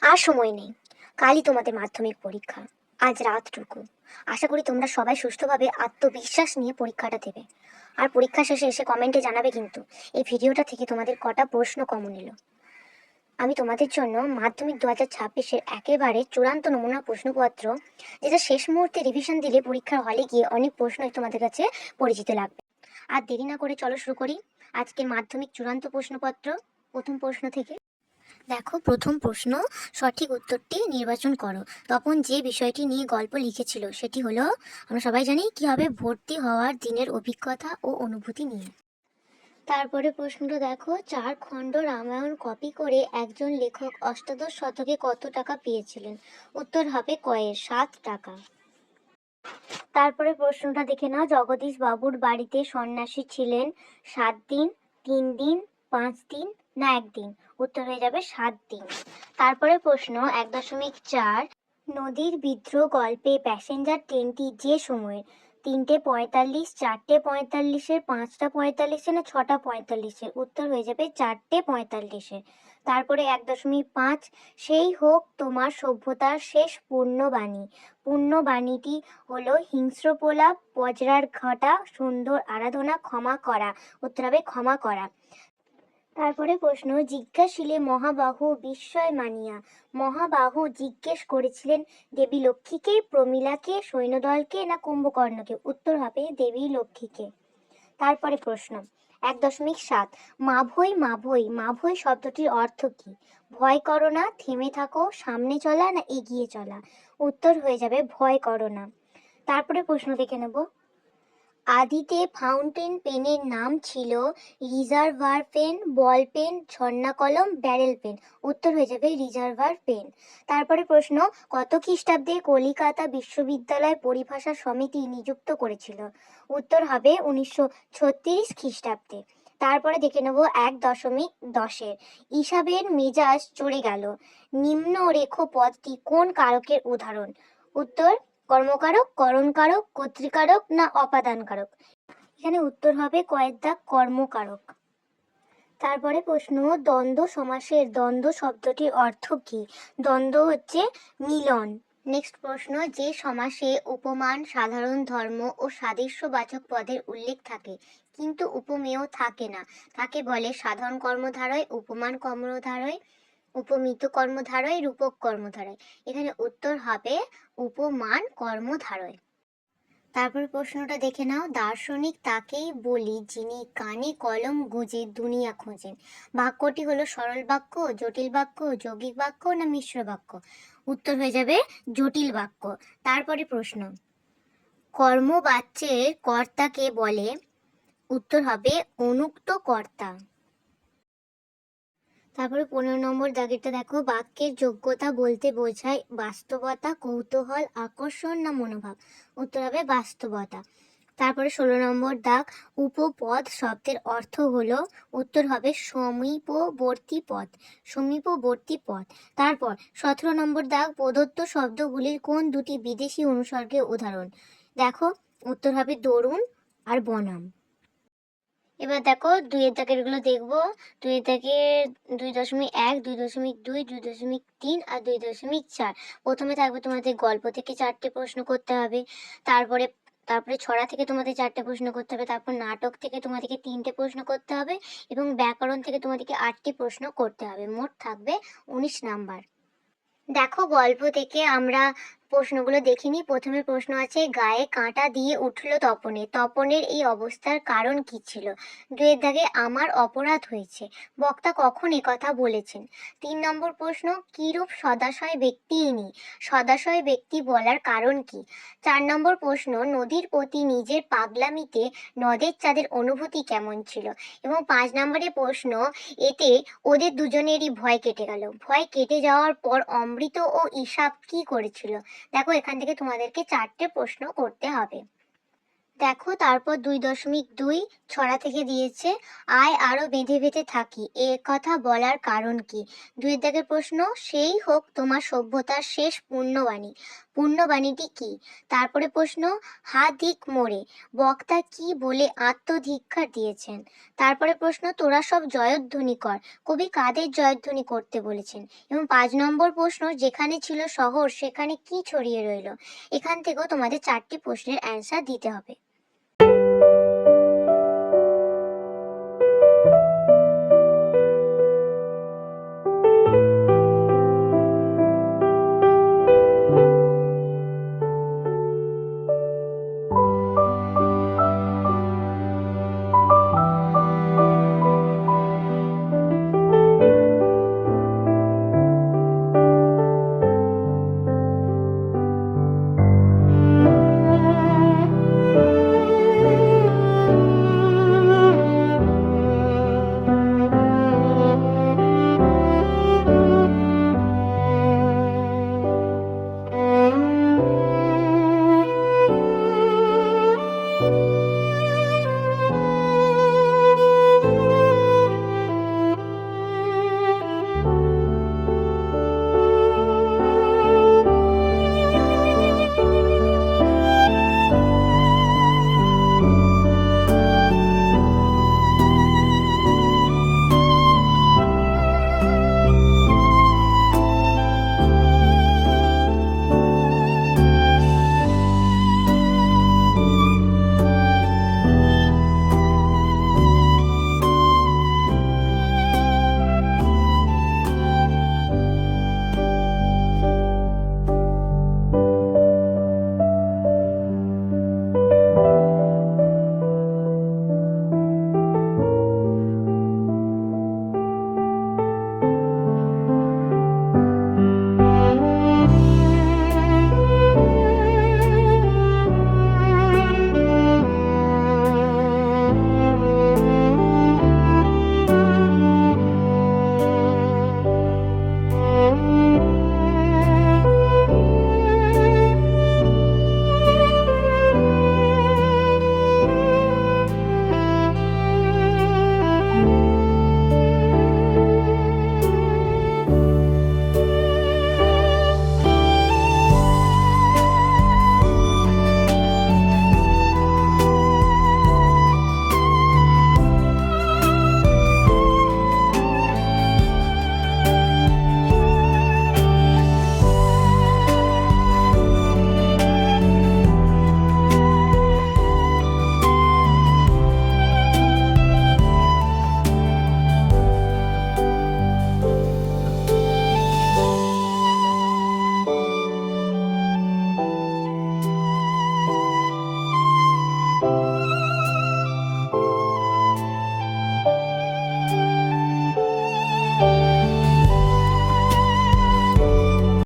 আর সময় নেই, কালই তোমাদের মাধ্যমিক পরীক্ষা। আজ রাতটুকু আশা করি তোমরা সবাই সুষ্ঠুভাবে আত্মবিশ্বাস নিয়ে পরীক্ষাটা দেবে। আর পরীক্ষা শেষে এসে কমেন্টে জানাবে কিন্তু এই ভিডিওটা থেকে তোমাদের কটা প্রশ্ন কমন এলো। আমি তোমাদের জন্য মাধ্যমিক 2026-এর একেবারে চূড়ান্ত নমুনা প্রশ্নপত্র, যেটা শেষ মুহূর্তে রিভিশন দিলে পরীক্ষার হলে গিয়ে অনেক প্রশ্নই তোমাদের কাছে পরিচিত লাগবে। আর দেরি না করে চলো শুরু করি আজকের মাধ্যমিক চূড়ান্ত প্রশ্নপত্র। প্রথম প্রশ্ন থেকে দেখো, প্রথম প্রশ্ন, সঠিক উত্তরটি নির্বাচন করো। তপন যে বিষয়টি নিয়ে গল্প লিখেছিল সেটি হলো, আমরা সবাই জানি, কিভাবে ভর্তি হওয়ার দিনের অভিজ্ঞতা ও অনুভূতি নিয়ে। তারপরে প্রশ্নটা দেখো, 4 খণ্ড রামায়ণ কপি করে একজন লেখক অষ্টাদশ শতকে কত টাকা পেয়েছিলেন? উত্তর হবে কয়ের 7 টাকা। তারপরে প্রশ্নটা দেখে নাও, জগদীশ বাবুর বাড়িতে সন্ন্যাসী ছিলেন 7 দিন, 3 দিন, 5 দিন না 1 দিন? উত্তর হয়ে যাবে 7 দিন। তারপরে প্রশ্ন 1.4, নদীর বিদ্রোহ গল্পে প্যাসেঞ্জার ট্রেনটি যে সময়ে 3:45, 4:45, 5:45 না 6:45? উত্তর হয়ে যাবে 4:45। তারপরে 1.5, সেই হোক তোমার সভ্যতার শেষ পূর্ণবাণী। পূর্ণবাণীটি হলো, হিংস্র প্রলাপ, বজ্রার ঘটা, সুন্দর আরাধনা, ক্ষমা করা। উত্তর হবে ক্ষমা করা। তারপরে প্রশ্ন, জিজ্ঞাসিলে মহাবাহু বিস্ময় মানিয়া। মহাবাহু জিজ্ঞেস করেছিলেন দেবী লক্ষ্মীকে, প্রমীলাকে, সৈন্যদলকে না কুম্ভকর্ণকে? উত্তর হবে দেবী লক্ষ্মীকে। তারপরে প্রশ্ন 1.7, মাভৈ মাভৈ মাভৈ শব্দটির অর্থ কি? ভয় করো না, থেমে থাকো, সামনে চলা না এগিয়ে চলা? উত্তর হয়ে যাবে ভয় করো না। তারপরে প্রশ্ন দেখে নেব, আদিতে ফাউন্টেন পেনের নাম ছিল রিজার্ভার পেন, বল পেন, ঝর্ণা কলম, ব্যারেল পেন? উত্তর হয়ে যাবে রিজার্ভার পেন। তারপরে প্রশ্ন, কত খ্রিস্টাব্দে কলিকাতা বিশ্ববিদ্যালয় পরিভাষা সমিতি নিযুক্ত করেছিল? উত্তর হবে 1936 খ্রিস্টাব্দে। তারপরে দেখে নেব 1.10, হিসাবের মেজাজ চড়ে গেল। নিম্নরেখ পদটি কোন কারকের উদাহরণ? উত্তর কর্মকারক, করণকারক, কর্তৃকারক না অপাদানকারক? এখানে উত্তর হবে কয়ের দাগ কর্মকারক। তারপরে প্রশ্ন, দ্বন্দ্ব সমাসের দ্বন্দ্ব শব্দটির অর্থ কি? দ্বন্দ্ব হচ্ছে মিলন। নেক্সট প্রশ্ন, যে সমাসে উপমান, সাধারণ ধর্ম ও সাদৃশ্যবাচক পদের উল্লেখ থাকে কিন্তু উপমেয় থাকে না, তাকে বলে সাধারণ কর্মধারয়, উপমান কর্মধারয়, উপমিত কর্মধারয়, রূপক কর্মধারয়? এখানে উত্তর হবে উপমান কর্মধারয়। তারপর প্রশ্নটা দেখে নাও, দার্শনিক তাকেই বলি যিনি কানে কলম গুঁজে দুনিয়া খোঁজেন। বাক্যটি হলো সরল বাক্য, জটিল বাক্য, যৌগিক বাক্য না মিশ্র বাক্য? উত্তর হয়ে যাবে জটিল বাক্য। তারপরে প্রশ্ন, কর্মবাচ্যের কর্তাকে বলে? উত্তর হবে অনুক্ত কর্তা। তারপরে 15 নম্বর দাগেরটা দেখো, বাক্যের যোগ্যতা বলতে বোঝায় বাস্তবতা, কৌতূহল, আকর্ষণ না মনোভাব? উত্তর হবে বাস্তবতা। তারপরে 16 নম্বর দাগ, উপপদ শব্দের অর্থ হলো? উত্তর হবে সমীপবর্তী পদ, সমীপবর্তী পদ। তারপর 17 নম্বর দাগ, প্রদত্ত শব্দগুলির কোন দুটি বিদেশি অনুসর্গের উদাহরণ? দেখো, উত্তর হবে দরুন আর বনাম। এবার দেখো 2 এর দাগের গুলো দেখবো। 2 এর দাগের 2.1, 2.2, 2.3 আর 2.4। প্রথমে থাকবে তোমাদের গল্প থেকে 4টে প্রশ্ন করতে হবে। তারপরে তারপরে ছড়া থেকে তোমাদের 4টে প্রশ্ন করতে হবে। তারপর নাটক থেকে তোমাদেরকে 3টে প্রশ্ন করতে হবে এবং ব্যাকরণ থেকে তোমাদেরকে 8টি প্রশ্ন করতে হবে। মোট থাকবে 19 নাম্বার। দেখো, গল্প থেকে আমরা প্রশ্নগুলো দেখিনি। প্রথমে প্রশ্ন আছে, গায়ে কাঁটা দিয়ে উঠল তপনের। তপনের এই অবস্থার কারণ কি ছিল? 2 এর দাগে, আমার অপরাধ হয়েছে। বক্তা কখন কথা বলেছেন? 3 নম্বর প্রশ্ন, কিরূপ সদাশয় ব্যক্তি ইনি? সদাশয় ব্যক্তি বলার কারণ কি? 4 নম্বর প্রশ্ন, নদীর প্রতি নিজের পাগলামিতে নদের চাঁদের অনুভূতি কেমন ছিল? এবং 5 নম্বরের প্রশ্ন, এতে ওদের দুজনেরই ভয় কেটে গেল। ভয় কেটে যাওয়ার পর অমৃত ও ঈশাপ কি করেছিল? দেখো, এখান থেকে তোমাদেরকে 4টে প্রশ্ন করতে হবে। দেখো, তারপর 2.2 ছড়া থেকে দিয়েছে, আয় আরো বেঁধে বেঁধে থাকি, এ কথা বলার কারণ কি? 2 এর দাগের প্রশ্ন, সেই হোক তোমার সভ্যতার শেষ পূর্ণবাণী। পুণ্যবাণীটি কি? তারপরে প্রশ্ন, হা দিক মোড়ে বক্তা কি বলে আত্মধিক্ষার দিয়েছেন? তারপরে প্রশ্ন, তোরা সব জয়ধ্বনি কর, কবি কাদের জয়ধ্বনি করতে বলেছেন? এবং 5 নম্বর প্রশ্ন, যেখানে ছিল শহর সেখানে কি ছড়িয়ে রইল? এখান থেকেও তোমাদের 4টি প্রশ্নের অ্যান্সার দিতে হবে।